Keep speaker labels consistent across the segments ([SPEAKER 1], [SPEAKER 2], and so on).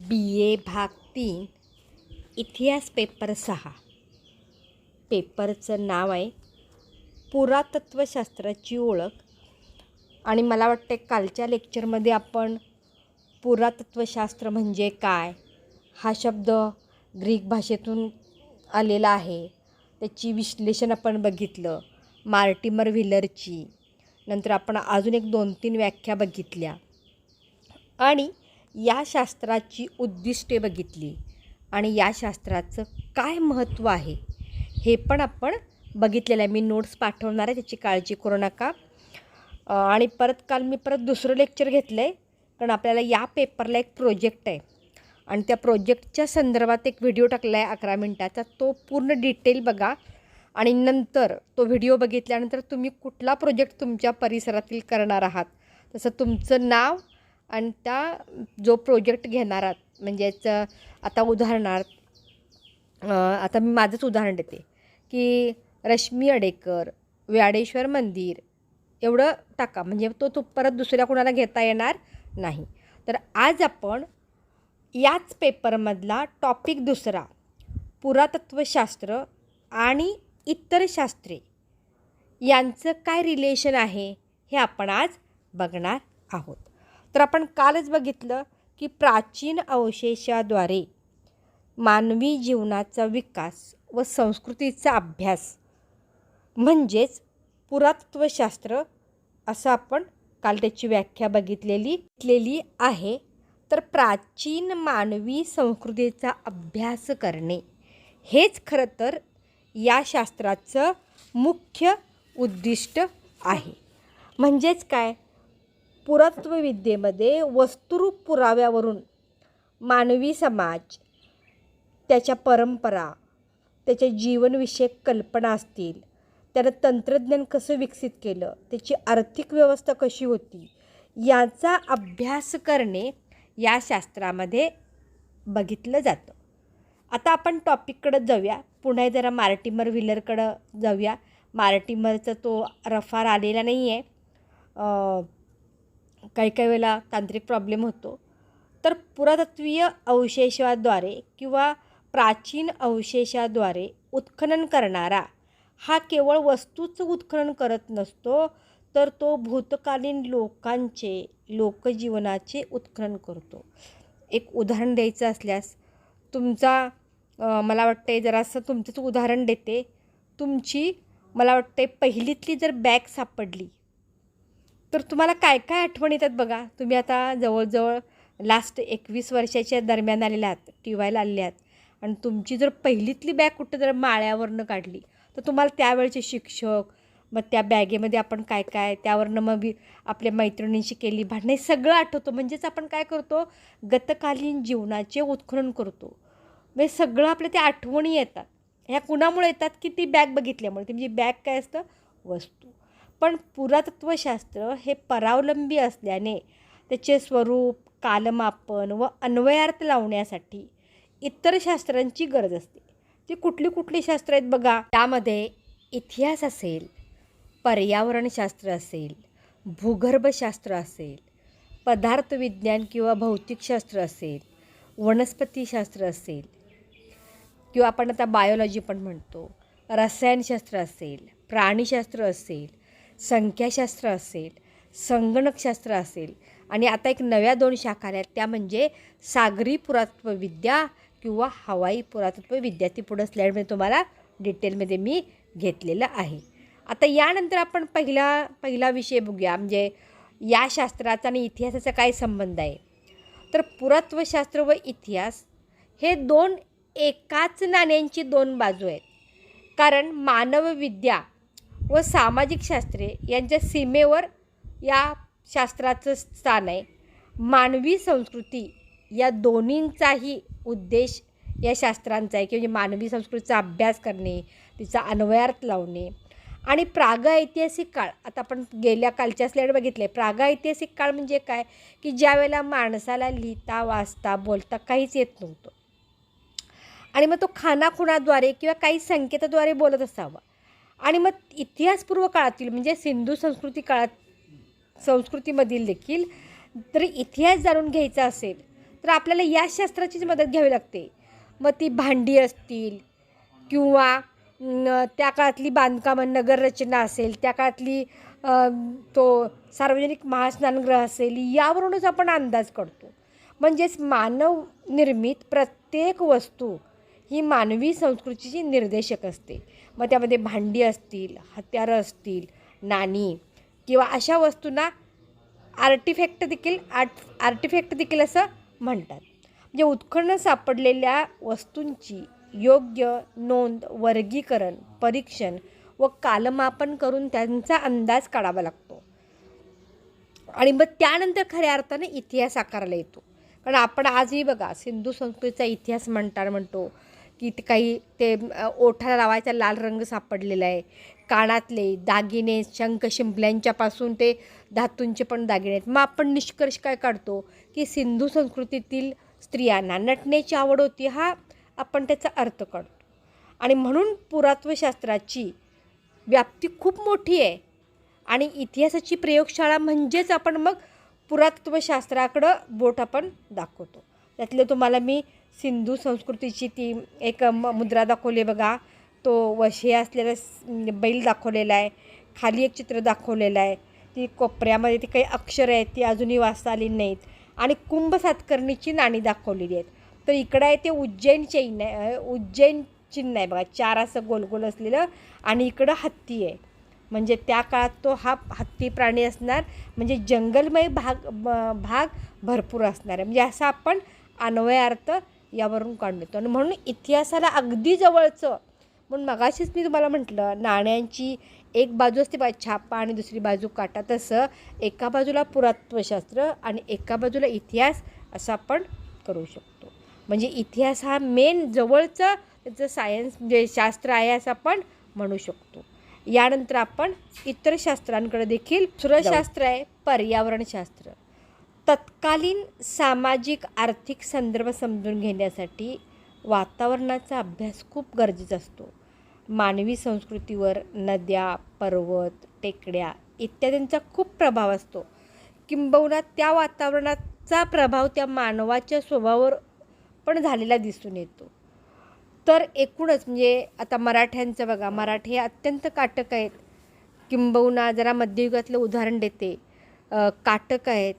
[SPEAKER 1] BA भाग 3 इतिहास paper 6 पेपरचं नाव आहे पुरातत्वशास्त्राची ओळख. आणि मला वाटते कालच्या लेक्चरमध्ये आपण पुरातत्वशास्त्र म्हणजे काय हा शब्द ग्रीक भाषेतून आलेला आहे, त्याची विश्लेषण आपण बघितलं, मार्टिमर व्हिलरची. नंतर आपण अजून एक 2-3 व्याख्या बघितल्या आणि या शास्त्राची उद्दिष्टे बघितली आणि या शास्त्राचं काय महत्त्व आहे हे पण आपण बघितलेलं आहे. मी नोट्स पाठवणार आहे, त्याची काळजी करू नका. आणि काल मी दुसरं लेक्चर घेतलं आहे, कारण आपल्याला या पेपरला एक प्रोजेक्ट आहे आणि त्या प्रोजेक्टच्या संदर्भात एक व्हिडिओ टाकला आहे 11 मिनटाचा. तो पूर्ण डिटेल बघा आणि नंतर तो व्हिडिओ बघितल्यानंतर तुम्ही कुठला प्रोजेक्ट तुमच्या परिसरातील करणार आहात तसं तुमचं नाव आणि त्या जो प्रोजेक्ट घेणार आहात म्हणजेच आता उदाहरणार्थ आता मी माझंच उदाहरण देते की रश्मी अडेकर व्याडेश्वर मंदिर एवढं टाका, म्हणजे तो परत दुसऱ्या कोणाला घेता येणार नाही. तर आज आपण याच पेपरमधला टॉपिक दुसरा पुरातत्वशास्त्र आणि इतर शास्त्रे यांचं काय रिलेशन आहे हे आपण आज बघणार आहोत. तर आपण कालच बघितलं की प्राचीन अवशेषाद्वारे मानवी जीवनाचा विकास व संस्कृतीचा अभ्यास म्हणजेच पुरातत्वशास्त्र असं आपण काल त्याची व्याख्या बघितलेली आहे. तर प्राचीन मानवी संस्कृतीचा अभ्यास करणे हेच खरं तर या शास्त्राचं मुख्य उद्दिष्ट आहे. म्हणजेच काय, पुरातत्वविद्येमध्ये वस्तुरूप पुराव्यावरून मानवी समाज, त्याच्या परंपरा, त्याच्या जीवनविषयक कल्पना असतील, त्यानं तंत्रज्ञान कसं विकसित केलं, त्याची आर्थिक व्यवस्था कशी होती, याचा अभ्यास करणे या शास्त्रामध्ये बघितलं जातं. आता आपण टॉपिककडं जाऊया, पुन्हा जरा मार्टिमर व्हिलरकडं जाऊया. मार्टिमरचा तो रफार आलेला नाही आहे, काही वेळेला तांत्रिक प्रॉब्लेम होतो. तर पुरातत्वीय अवशेषाद्वारे किंवा प्राचीन अवशेषाद्वारे उत्खनन करणारा हा केवळ वस्तूचं उत्खनन करत नसतो, तर तो भूतकालीन लोकजीवनाचे उत्खनन करतो. एक उदाहरण द्यायचं असल्यास मला वाटते जरासं तुमचंच उदाहरण देते. तुमची मला वाटते पहिलीतली जर बॅग सापडली तर तुम्हाला काय काय आठवण येतात बघा. तुम्ही आता जवळजवळ लास्ट 21 वर्षाच्या दरम्यान आलेल्या आहात, टीवायला आलेले आहात आणि तुमची जर पहिलीतली बॅग कुठं जर माळ्यावरनं काढली तर तुम्हाला त्यावेळचे शिक्षक, मग त्या बॅगेमध्ये आपण काय काय, त्यावरनं मग आपल्या मैत्रिणींशी केली भांडणे, सगळं आठवतं. म्हणजेच आपण काय करतो, गतकालीन जीवनाचे उत्खनन करतो. म्हणजे सगळं आपल्या त्या आठवणी येतात. ह्या कुणामुळे येतात की ती बॅग बघितल्यामुळे. ती म्हणजे बॅग काय असतं, वस्तू. पण पुरातत्वशास्त्र हे परावलंबी असल्याने त्याचे स्वरूप, कालमापन व अन्वयार्थ लावण्यासाठी इतर शास्त्रांची गरज असते. ती कुठली शास्त्र आहेत बघा. त्यामध्ये इतिहास असेल, पर्यावरणशास्त्र असेल, भूगर्भशास्त्र असेल, पदार्थविज्ञान किंवा भौतिकशास्त्र असेल, वनस्पतीशास्त्र असेल किंवा आपण आता बायोलॉजी पण म्हणतो, रसायनशास्त्र असेल, प्राणीशास्त्र असेल, संख्याशास्त्र असेल, संगणकशास्त्र असेल आणि आता एक नव्या 2 शाखा आल्या, त्या म्हणजे सागरी पुरातत्वविद्या किंवा हवाई पुरातत्वविद्या. ती पुढं स्लाईडमध्ये तुम्हाला डिटेलमध्ये मी घेतलेलं आहे. आता यानंतर आपण पहिला विषय बघूया, म्हणजे या शास्त्राचा आणि इतिहासाचा काय संबंध आहे. तर पुरातत्वशास्त्र व इतिहास हे 2 एकाच नाण्यांची 2 बाजू आहेत. कारण मानवविद्या व सामाजिक शास्त्रे यांच्या सीमेवर या शास्त्राचं स्थान आहे. मानवी संस्कृती या दोन्हींचाही उद्देश या शास्त्रांचा आहे की म्हणजे मानवी संस्कृतीचा अभ्यास करणे, तिचा अन्वयार्थ लावणे. आणि प्रागैतिहासिक काळ, आता आपण कालच्या स्लाईड बघितले. प्रागैतिहासिक काळ म्हणजे काय की ज्या वेळेला माणसाला लिहिता वाचता बोलता काहीच येत नव्हतं आणि मग तो खानाखुणाद्वारे किंवा काही संकेताद्वारे बोलत असावा. आणि मग इतिहासपूर्व काळातील म्हणजे सिंधू संस्कृतीमधील देखील जर इतिहास जाणून घ्यायचा असेल तर आपल्याला या शास्त्राचीच मदत घ्यावी लागते. मग ती भांडी असतील किंवा त्या काळातली बांधकामं नगररचना असेल, त्या काळातली तो सार्वजनिक महास्नानगृह असेल, यावरूनच आपण अंदाज काढतो. म्हणजेच मानव निर्मित प्रत्येक वस्तू ही मानवी संस्कृतीची निर्देशक असते. मग त्यामध्ये भांडी असतील, हत्यारं असतील, नाणी किंवा अशा वस्तूंना आर्टिफॅक्ट देखील असं म्हणतात. म्हणजे उत्खनन सापडलेल्या वस्तूंची योग्य नोंद, वर्गीकरण, परीक्षण व कालमापन करून त्यांचा अंदाज काढावा लागतो. आणि मग त्यानंतर खऱ्या अर्थाने इतिहास आकाराला येतो. कारण आपण आजही बघा सिंधू संस्कृतीचा इतिहास म्हणतो की ते ओठाला लावायचा लाल रंग सापडलेला आहे, कानातले दागिने, शंख शिंपल्यांच्यापासून ते धातूंचे पण दागिने आहेत. मग आपण निष्कर्ष काय काढतो की सिंधू संस्कृतीतील स्त्रियांना नटण्याची आवड होती, हा आपण त्याचा अर्थ काढतो. आणि म्हणून पुरातत्वशास्त्राची व्याप्ती खूप मोठी आहे आणि इतिहासाची प्रयोगशाळा म्हणजेच आपण मग पुरातत्वशास्त्राकडं बोट आपण दाखवतो. त्यातले तुम्हाला मी सिंधू संस्कृतीची ती एक मुद्रा दाखवली बघा, तो वशे असलेला बैल दाखवलेला आहे, खाली एक चित्र दाखवलेलं आहे, ती कोपऱ्यामध्ये ती काही अक्षरं आहेत ती अजूनही वाचता आली नाहीत, आणि कुंभ सातकर्णीची नाणी दाखवलेली आहेत. तर इकडं आहे ते उज्जैन चिन्ह आहे बघा, 4 असं गोलगोल असलेलं, आणि इकडं हत्ती आहे. म्हणजे त्या काळात तो हा हत्ती प्राणी असणार, म्हणजे जंगलमय भाग भरपूर असणार आहे. म्हणजे असा आपण अन्वय अर्थ यावरून काढून येतो. आणि म्हणून इतिहासाला अगदी जवळचं, म्हणून मगाशीच मी तुम्हाला म्हटलं नाण्यांची एक बाजू असते छापा आणि दुसरी बाजू काटा, तसं एका बाजूला पुरातत्वशास्त्र आणि एका बाजूला इतिहास असं आपण करू शकतो. म्हणजे इतिहास हा मेन जवळचं त्याचं सायन्स म्हणजे शास्त्र आहे असं आपण म्हणू शकतो. यानंतर आपण इतर शास्त्रांकडे देखील शास्त्र आहे पर्यावरणशास्त्र. तत्कालीन सामाजिक आर्थिक संदर्भ समजून घेण्यासाठी वातावरणाचा अभ्यास खूप गरजेचा असतो. मानवी संस्कृतीवर नद्या, पर्वत, टेकड्या इत्यादींचा खूप प्रभाव असतो. किंबहुना त्या वातावरणाचा प्रभाव त्या मानवाच्या स्वभावावर पण झालेला दिसून येतो. तर एकूणच म्हणजे आता मराठ्यांचं बघा, मराठी अत्यंत काटक आहेत. किंबहुना जरा मध्ययुगातलं उदाहरण देते, काटक आहेत,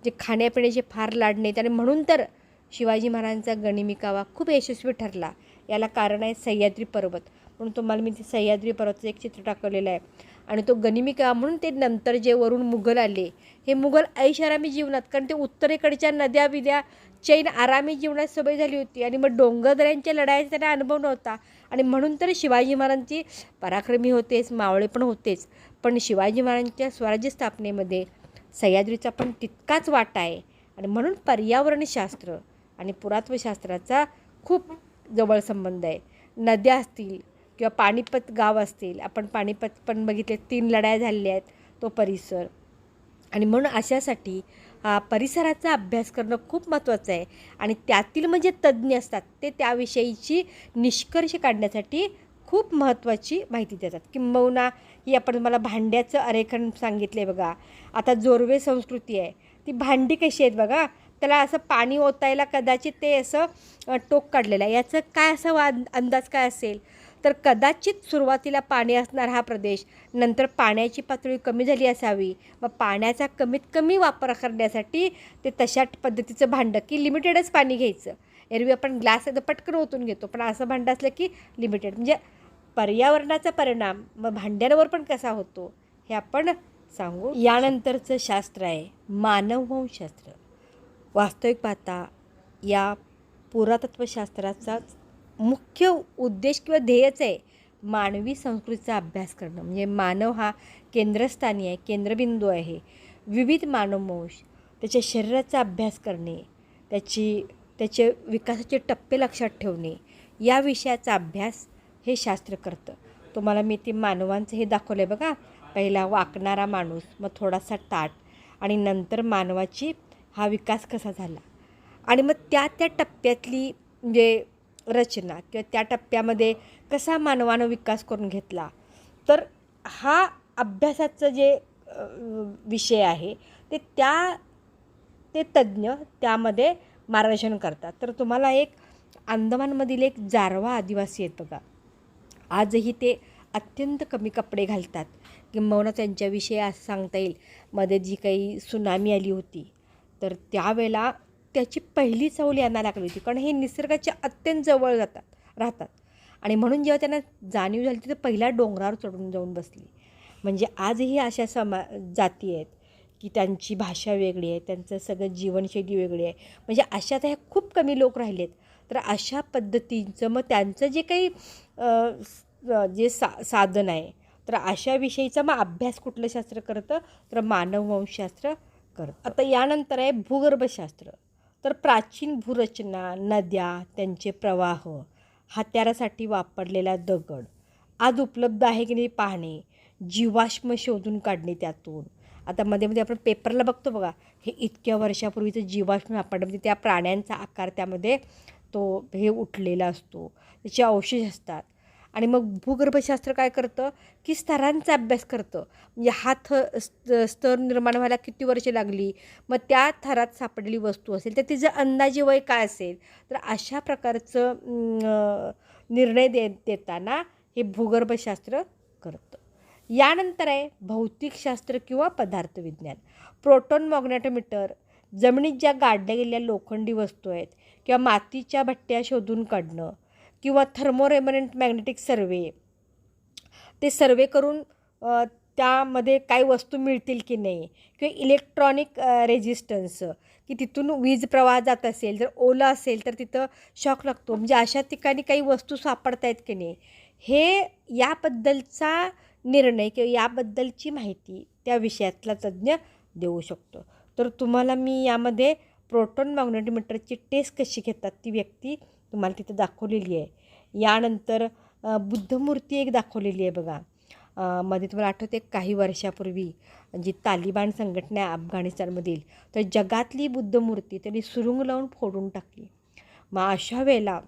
[SPEAKER 1] जे खाण्यापिण्याचे फार लाड नाहीत. आणि म्हणून तर शिवाजी महाराजांचा गनिमी कावा खूप यशस्वी ठरला. याला कारण आहे सह्याद्री पर्वत. म्हणून तुम्हाला मी ते सह्याद्री पर्वताचं एक चित्र टाकलेलं आहे. आणि तो गनिमी कावा म्हणून ते नंतर जे वरून मुघल आले, हे मुघल ऐषारामी जीवनात, कारण ते उत्तरेकडच्या नद्या बिद्या चैन आरामी जीवनात सवय झाली होती, आणि मग डोंगरदऱ्यांच्या लढाईचा त्यांना अनुभव नव्हता. आणि म्हणून तर शिवाजी महाराजांची पराक्रमी होतेच, मावळे पण होतेच, पण शिवाजी महाराजांच्या स्वराज्य स्थापनेमध्ये सह्याद्रीचा पण तितकाच वाटा आहे. आणि म्हणून पर्यावरणशास्त्र आणि पुरातत्वशास्त्राचा खूप जवळ संबंध आहे. नद्या असतील किंवा पानिपत गाव असतील, आपण पानिपत पण बघितले, 3 लढाया झालेल्या आहेत, तो परिसर. आणि म्हणून अशासाठी परिसराचा अभ्यास करणं खूप महत्त्वाचं आहे. आणि त्यातील म्हणजे तज्ज्ञ असतात ते त्याविषयीची निष्कर्ष काढण्यासाठी खूप महत्त्वाची माहिती देतात. किंबहुना ही आपण तुम्हाला भांड्याचं आरेखन सांगितले बघा. आता जोरवे संस्कृती आहे, ती भांडी कशी आहेत बघा, त्याला असं पाणी ओतायला कदाचित ते असं टोक काढलेलं आहे. याचं काय असं अंदाज काय असेल, तर कदाचित सुरुवातीला पाणी असणार हा प्रदेश, नंतर पाण्याची पातळी कमी झाली असावी, मग पाण्याचा कमीत कमी वापर करण्यासाठी ते तशा पद्धतीचं भांडं की लिमिटेडच पाणी घ्यायचं. एरवी आपण ग्लास पटकन ओतून घेतो, पण असं भांडं असलं की लिमिटेड. म्हणजे पर्यावरणाचा परिणाम मग भांड्यांवर पण कसा होतो हे आपण सांगू. यानंतरचं शास्त्र आहे मानववंशशास्त्र. वास्तविक पाहता या पुरातत्वशास्त्राचा मुख्य उद्देश किंवा ध्येयच आहे मानवी संस्कृतीचा अभ्यास करणं. म्हणजे मानव हा केंद्रस्थानी आहे, केंद्रबिंदू आहे. विविध मानववंश, त्याच्या शरीराचा अभ्यास करणे, त्याचे विकासाचे टप्पे लक्षात ठेवणे, या विषयाचा अभ्यास हे शास्त्र करतं. तुम्हाला मी ते मानवांचं हे दाखवलं आहे बघा. पहिला वाकणारा माणूस, मग थोडासा ताठ, आणि नंतर मानवाची हा विकास कसा झाला, आणि मग त्या टप्प्यातली म्हणजे रचना किंवा त्या टप्प्यामध्ये कसा मानवानं विकास करून घेतला. तर हा अभ्यासाचं जे विषय आहे ते तज्ज्ञ त्यामध्ये मार्गदर्शन करतात. तर तुम्हाला एक अंदमानमधील एक जारवा आदिवासी आहेत बघा, आजही ते अत्यंत कमी कपडे घालतात. किंबहुना त्यांच्याविषयी असं सांगता येईल, मध्ये जी काही सुनामी आली होती तर त्यावेळेला त्याची पहिली चाहुल यांना लागली होती, कारण हे निसर्गाच्या अत्यंत जवळ राहतात. आणि म्हणून जेव्हा त्यांना जाणीव झाली तर पहिल्या डोंगरावर चढून जाऊन बसली. म्हणजे आजही अशा जाती आहेत की त्यांची भाषा वेगळी आहे, त्यांचं सगळं जीवनशैली वेगळी आहे. म्हणजे अशा तर ह्या खूप कमी लोक राहिले आहेत. तर अशा पद्धतींचं मग त्यांचं जे काही जे साधन आहे, तर अशा विषयीचा मग अभ्यास कुठलं शास्त्र करतं, तर मानववंशशास्त्र करतं. आता यानंतर आहे भूगर्भशास्त्र. तर प्राचीन भूरचना, नद्या, त्यांचे प्रवाह, हत्यारासाठी वापरलेला दगड आज उपलब्ध आहे की नाही पाहणे, जीवाश्म शोधून काढणे त्यातून. आता मध्ये मध्ये आपण पेपरला बघतो बघा, हे इतक्या वर्षापूर्वीचं जीवाश्म सापडलं, म्हणजे त्या प्राण्यांचा आकार त्यामध्ये तो हे उठलेला असतो, त्याचे अवशेष असतात. आणि मग भूगर्भशास्त्र काय करतं की स्तरांचा अभ्यास करतं. म्हणजे हा स्तर निर्माण व्हायला किती वर्षे लागली, मग त्या थरात सापडलेली वस्तू असेल तर तिचं अंदाजे वय काय असेल, तर अशा प्रकारचं निर्णय देताना हे भूगर्भशास्त्र करतं. यानंतर आहे भौतिकशास्त्र किंवा पदार्थविज्ञान. प्रोटॉन मॅग्नेटोमीटर, जमिनीत ज्या गाडल्या गेलेल्या लोखंडी वस्तू आहेत किंवा मातीच्या भट्ट्या शोधून काढणं, किंवा थर्मोरेमनंट मॅग्नेटिक सर्वे, ते सर्वे करून त्यामध्ये काही वस्तू मिळतील की नाही, किंवा इलेक्ट्रॉनिक रेजिस्टन्स, की तिथून वीज प्रवाह जात असेल, जर ओलं असेल तर तिथं शॉक लागतो, म्हणजे अशा ठिकाणी काही वस्तू सापडत आहेत की नाही, हे याबद्दलचा निर्णय किंवा याबद्दलची माहिती त्या विषयातला तज्ज्ञ देऊ शकतो. तर तुम्हाला मी यामध्ये प्रोटॉन मॅग्नेटोमीटरची टेस्ट कशी घेतात ती व्यक्ती तुम्हाला तिथं दाखवलेली आहे. यानंतर बुद्धमूर्ती एक दाखवलेली आहे बघा. मध्ये तुम्हाला आठवते काही वर्षापूर्वी जी तालिबान संघटना आहे अफगाणिस्तानमधील, तर जगातली बुद्धमूर्ती त्यांनी सुरुंग लावून फोडून टाकली. मग अशा वेळेला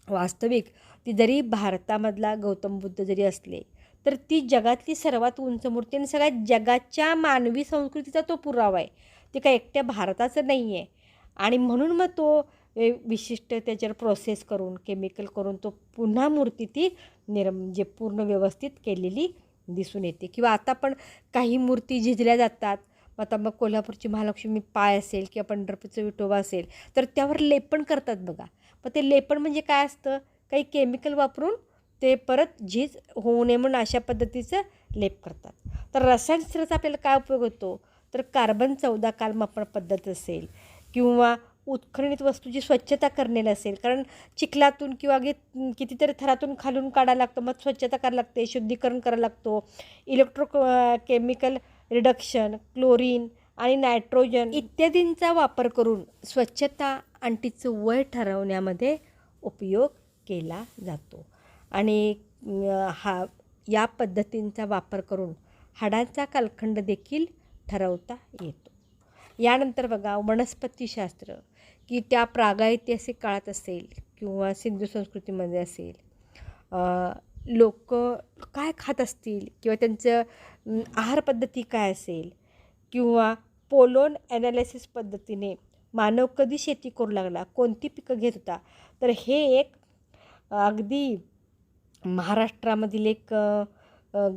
[SPEAKER 1] वास्तविक ती जरी भारतामधला गौतम बुद्ध जरी असले, तर ती जगातली सर्वात उंच मूर्ती आणि सगळ्या जगाच्या मानवी संस्कृतीचा तो पुरावा आहे. ते काय एकट्या भारताचं नाही आहे. आणि म्हणून मग तो विशिष्ट त्याच्यावर प्रोसेस करून, केमिकल करून तो पुन्हा मूर्ती ती म्हणजे पूर्ण व्यवस्थित केलेली दिसून येते. किंवा आता पण काही मूर्ती झिजल्या जातात. आता मग कोल्हापूरची महालक्ष्मी पाय असेल किंवा पंढरपूरचं विठोबा असेल, तर त्यावर लेपन करतात बघा. मग ते लेपन म्हणजे काय असतं, काही केमिकल वापरून ते परत झीज होऊ नये म्हणून अशा पद्धतीचं लेप करतात. तर रसायनशास्त्राचा आपल्याला काय उपयोग होतो, तर कार्बन 14 कालमापन पद्धत असेल, किंवा उत्खननित वस्तूची स्वच्छता करणे असेल, कारण चिखलातून किंवा कितीतरी थरातून खालून काढायला लागतं, मग स्वच्छता करायला लागते, शुद्धीकरण करायला लागतो. केमिकल रिडक्शन, क्लोरीन आणि नायट्रोजन इत्यादींचा वापर करून स्वच्छता आणि तिचं वय ठरवण्यामध्ये उपयोग केला जातो. आणि या पद्धतींचा वापर करून हाडांचा कालखंड देखील ठरवता येतो. यानंतर बघा वनस्पतीशास्त्र, की त्या प्रागैतिहासिक काळात असेल किंवा सिंधू संस्कृतीमध्ये असेल, लोक काय खात असतील किंवा त्यांचं आहार पद्धती काय असेल, किंवा पोलोन ॲनालिसिस पद्धतीने मानव कधी शेती करू लागला, कोणती पिकं घेत होता, तर हे एक अगदी महाराष्ट्रामधील एक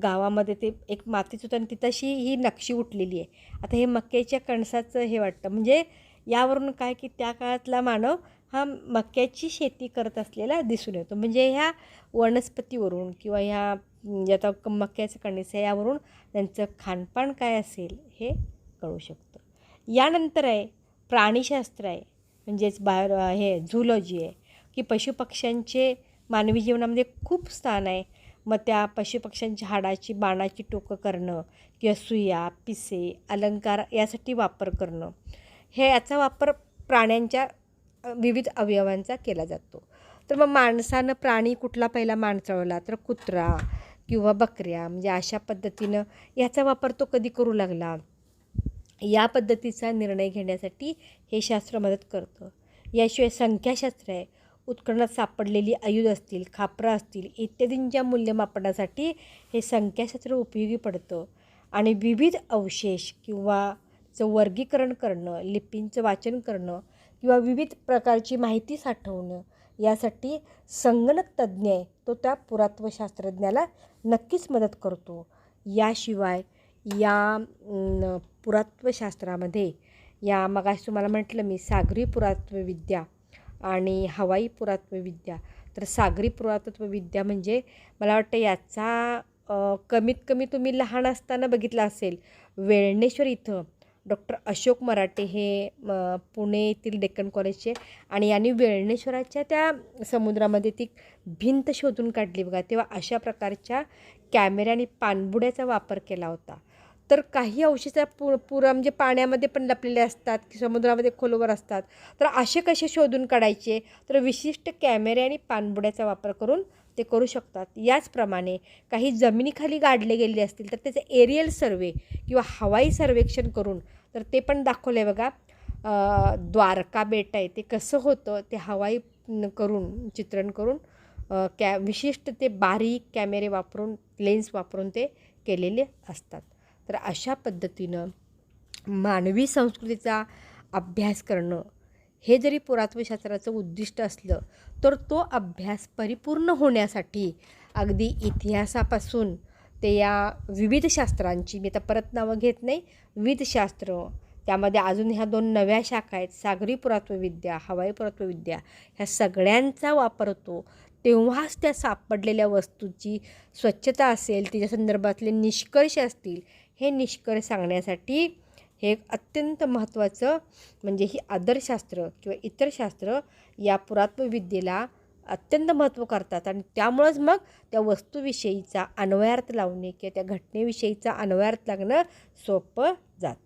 [SPEAKER 1] गावामध्ये ते एक मातीच होतं आणि तिथंशी ही नक्षी उठलेली आहे. आता हे मक्याच्या कणसाचं हे वाटतं, म्हणजे यावरून काय की त्या काळातला मानव हा मक्याची शेती करत असलेला दिसून येतो. म्हणजे ह्या वनस्पतीवरून किंवा ह्या आता मक्याचं कणीस आहे यावरून त्यांचं खानपान काय असेल हे कळू शकतं. यानंतर आहे प्राणीशास्त्र आहे, म्हणजेच हे झूलॉजी आहे, की पशुपक्ष्यांचे मानवी जीवनामध्ये खूप स्थान आहे. मग त्या पशुपक्ष्यांच्या हाडाची बाणाची टोकं करणं किंवा सुया, पिसे, अलंकार यासाठी वापर करणं, याचा वापर प्राण्यांच्या विविध अवयवांचा केला जातो. तर मग माणसानं प्राणी कुठला पहिला माणसाळला, तर कुत्रा किंवा बकऱ्या, म्हणजे अशा पद्धतीनं याचा वापर तो कधी करू लागला, या पद्धतीचा निर्णय घेण्यासाठी हे शास्त्र मदत करतं. याशिवाय संख्याशास्त्र आहे, उत्खननात सापडलेली आयुध असतील, खापरं असतील इत्यादींच्या मूल्यमापनासाठी हे संख्याशास्त्र उपयोगी पडतं. आणि विविध अवशेष किंवा चं वर्गीकरण करणं, लिपींचं वाचन करणं किंवा विविध प्रकारची माहिती साठवणं यासाठी संगणक तज्ज्ञ आहे तो त्या पुरातत्वशास्त्रज्ञाला नक्कीच मदत करतो. याशिवाय या पुरातत्वशास्त्रामध्ये या मगाशी तुम्हाला म्हटलं मी सागरी पुरातत्वविद्या आणि हवाई पुरातत्वविद्या. तर सागरी पुरातत्वविद्या म्हणजे मला वाटतं याचा कमीत कमी तुम्ही लहान असताना बघितला असेल. वेळणेश्वर इथं डॉक्टर अशोक मराठे हे पुणे येथील डेक्कन कॉलेजचे आणि यांनी वेळणेश्वराच्या त्या समुद्रामध्ये ती भिंत शोधून काढली बघा. तेव्हा अशा प्रकारच्या कॅमेरा आणि पाणबुड्याचा वापर केला होता. तर काही अवशेष पुरा म्हणजे पाण्यामध्ये पण लपलेले असतात की समुद्रामध्ये खोलवर असतात. तर असे कसे शोधून काढायचे, तर विशिष्ट कॅमेरे आणि पाणबुड्याचा वापर करून ते करू शकतात. याचप्रमाणे काही जमिनीखाली गाडले गेले असतील तर त्याचे एरियल सर्वे किंवा हवाई सर्वेक्षण करून तर ते पण दाखवलं आहे बघा. द्वारका बेट आहे ते कसं होतं ते हवाई करून चित्रण करून विशिष्ट ते बारीक कॅमेरे वापरून लेन्स वापरून ते केलेले असतात. तर अशा पद्धतीनं मानवी संस्कृतीचा अभ्यास करणं हे जरी पुरातत्वशास्त्राचं उद्दिष्ट असलं तर तो अभ्यास परिपूर्ण होण्यासाठी अगदी इतिहासापासून ते या विविध शास्त्रांची मी आता परत नावं घेत नाही, विविध शास्त्र त्यामध्ये अजून ह्या 2 नव्या शाखा आहेत सागरी पुरातत्वविद्या, हवाई पुरातत्वविद्या, ह्या सगळ्यांचा वापर होतो. तेव्हाच त्या सापडलेल्या वस्तूची स्वच्छता असेल, तिच्या संदर्भातले निष्कर्ष असतील, हे निष्कर्ष सांगण्यासाठी हे एक अत्यंत महत्त्वाचं म्हणजे ही आदरशास्त्र किंवा इतर शास्त्र या पुरातत्वविद्येला अत्यंत महत्त्व करतात आणि त्यामुळंच मग त्या वस्तूविषयीचा अन्वयार्थ लावणे किंवा त्या घटनेविषयीचा अन्वयार्थ लागणं सोपं जातं.